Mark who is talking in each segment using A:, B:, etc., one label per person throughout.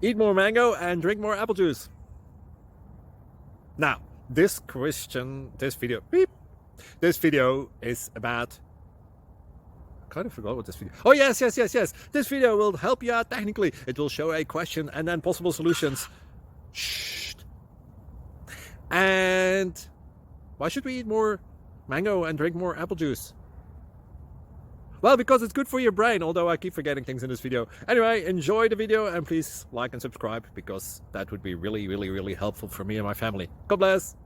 A: eat more mango and drink more apple juice. Now, this video is about, I kind of forgot what this video, oh yes, this video will help you out technically. It will show a question and then possible solutions. Shh. And why should we eat more mango and drink more apple juice? Well, because it's good for your brain, although I keep forgetting things in this video. Anyway, enjoy the video and please like and subscribe, because that would be really helpful for me and my family. God bless!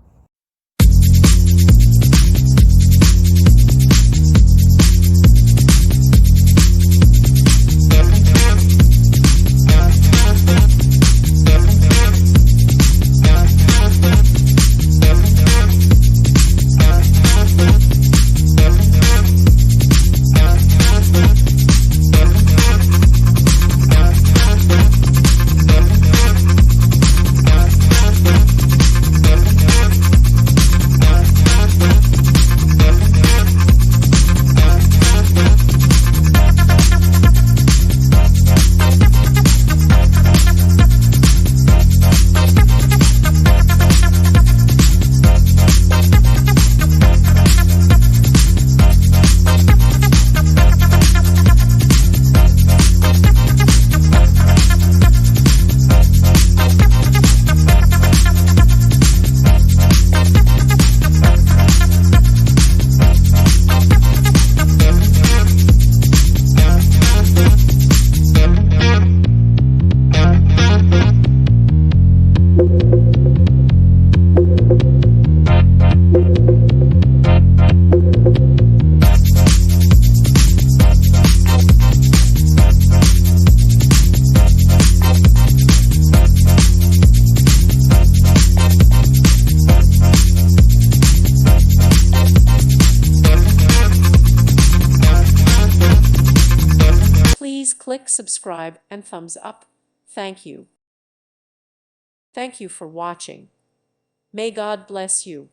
B: Please click subscribe and thumbs up. Thank you. Thank you for watching. May God bless you.